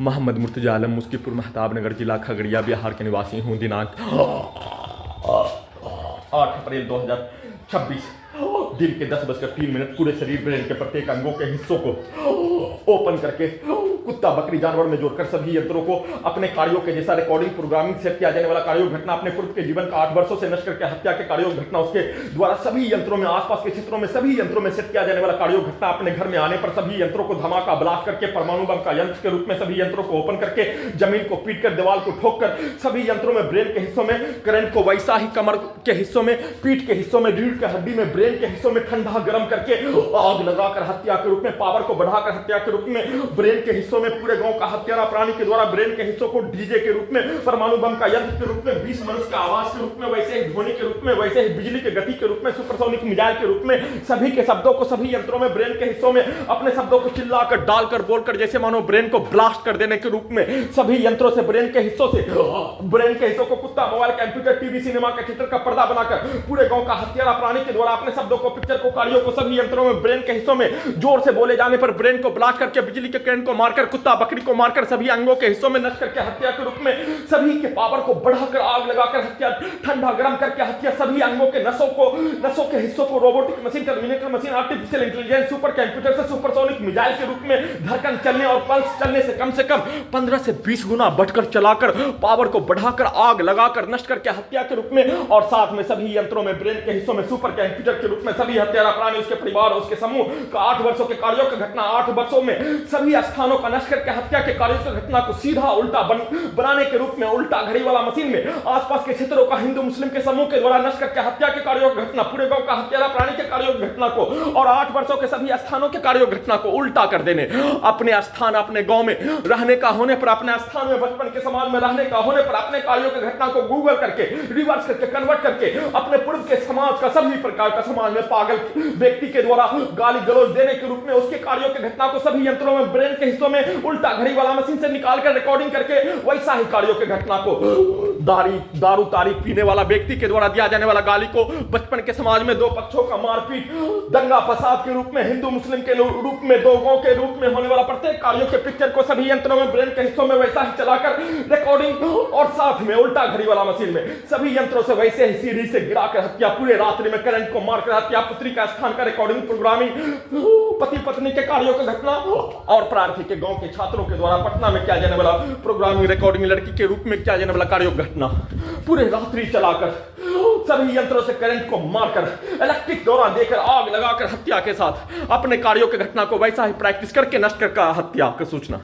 मोहम्मद मुर्तजा आलम मुस्कीपुर महताब नगर जिला खगड़िया बिहार के निवासी हूँ। दिनांक 8 अप्रैल 2026 दिन के 10:03 पूरे शरीर ब्रेन के प्रत्येक अंगों के हिस्सों को ओपन करके कुत्ता बकरी जानवर में जोड़कर सभी यंत्रों को अपने कार्यों के जैसा रिकॉर्डिंग प्रोग्रामिंग सेट किया जाने वाला कार्यों घटना अपने पूर्व के जीवन का 8 वर्षों से नष्ट करके हत्या के कार्यों घटना उसके द्वारा सभी यंत्रों में आसपास के क्षेत्रों में सभी यंत्रों में सेट किया जाने वाला कार्यों घटना अपने घर में आने पर सभी यंत्रों को धमाका ब्लास्ट करके परमाणु बम का यंत्र के रूप में सभी यंत्रों को ओपन करके जमीन को पीट कर दीवार को ठोक कर सभी यंत्रों में ब्रेन के हिस्सों में करंट को वैसा ही कमर के हिस्सों में पीठ के हिस्सों में रीढ़ के हड्डी में ब्रेन के हिस्सों में ठंडा गर्म करके आग लगाकर हत्या के रूप में पावर को बढ़ाकर हत्या के रूप में ब्रेन के हिस्सों में पूरे गांव का हत्यारा प्राणी के द्वारा ब्रेन के हिस्सों को डीजे के रूप में परमाणु बम का यंत्र के रूप में 20 मनुष्य का आवाज के रूप में वैसे ही ध्वनि के रूप में वैसे ही बिजली के गति के रूप में सुपरसोनिक मिसाइल के रूप में सभी के शब्दों को सभी यंत्रों में ब्रेन के हिस्सों में अपने शब्दों को चिल्लाकर डालकर बोलकर जैसे मानो ब्रेन को ब्लास्ट कर देने के रूप में सभी यंत्रों से ब्रेन के हिस्सों से ब्रेन के हिस्सों को कुत्ता मोबाइल कंप्यूटर टीवी सिनेमा के चित्र का पर्दा बनाकर पूरे गांव का हत्यारा प्राणी के द्वारा अपने शब्दों को पिक्चर को कार्यों को सभी यंत्रों में ब्रेन के हिस्सों में जोर से बोले जाने पर ब्रेन को ब्लास्ट करके बिजली के करंट को मारकर कुत्ता बकरी को मारकर सभी अंगों के हिस्सों में नष्ट करके हत्या के रूप में सभी के पावर को बढ़ाकर आग लगाकर हत्या ठंडा गर्म करके हत्या सभी अंगों के नसों के हिस्सों को robotic machine terminator machine artificial intelligence super computer से सुपरसोनिक मिसाइल के रूप में धड़कन चलने और पल्स चलने से कम 15 से 20 गुना बढ़कर चलाकर पावर को बढ़ाकर आग लगाकर नष्ट करके हत्या के रूप में और साथ में सभी यंत्रों में ब्रेन के हिस्सों में सुपर कंप्यूटर के रूप में सभी हत्यारा प्राणी उसके परिवार और उसके समूह का 8 वर्षों के कार्यों की घटना 8 वर्षों में सभी स्थानों का नष्ट करके हत्या के कार्यों की घटना को सीधा उल्टा बनाने के रूप में उल्टा घड़ी वाला मशीन में आसपास के क्षेत्रों का हिंदू मुस्लिम के समूह के द्वारा नष्ट करके हत्या के कार्यों की घटना पूरे गांव का हत्यारा प्राणी के कार्यों की घटना को और 8 वर्षों के सभी स्थानों के कार्यों की घटना को उल्टा कर देने अपने स्थान अपने गांव में रहने का होने पर अपने स्थान में बचपन के समाज में रहने का होने पर अपने कार्यों की घटना को गूगल करके रिवर्स करके कन्वर्ट करके अपने पूर्व के समाज का सभी प्रकार का समाज में पागल व्यक्ति के द्वारा गाली गलौज देने के रूप में उसके कार्यों की घटना को सभी यंत्रों में ब्रेन के हिस्सों में उल्टा घड़ी वाला मशीन से निकालकर रिकॉर्डिंग करके वैसा ही कार्यों की घटना को दारू तारी पीने वाला व्यक्ति के द्वारा दिया जाने वाला गाली को बचपन के समाज में दो पक्षों का मारपीट दंगा फसाद के रूप में हिंदू मुस्लिम के रूप में दो गांव के रूप में होने वाला प्रत्येक कार्यों के पिक्चर को सभी यंत्रों में ब्रेन के हिस्सों में वैसा ही चलाकर रिकॉर्डिंग और साथ में उल्टा घड़ी वाला मशीन में सभी यंत्रों से वैसे ही सीढ़ी से गिराकर हत्या पूरे रात्रि में करंट को मारकर हत्या पुत्री का स्थान का रिकॉर्डिंग प्रोग्रामिंग पति पत्नी के कार्यों की घटना और प्रार्थी के गांव के छात्रों के द्वारा पटना में किया जाने वाला प्रोग्रामिंग रिकॉर्डिंग लड़की के रूप में किया जाने वाला कार्यों की घटना पूरे रात्रि चलाकर सभी यंत्रों से करंट को मारकर इलेक्ट्रिक दौरा देकर आग लगाकर हत्या के साथ अपने कार्यों की घटना को वैसा ही प्रैक्टिस करके नष्ट कर हत्या की सूचना।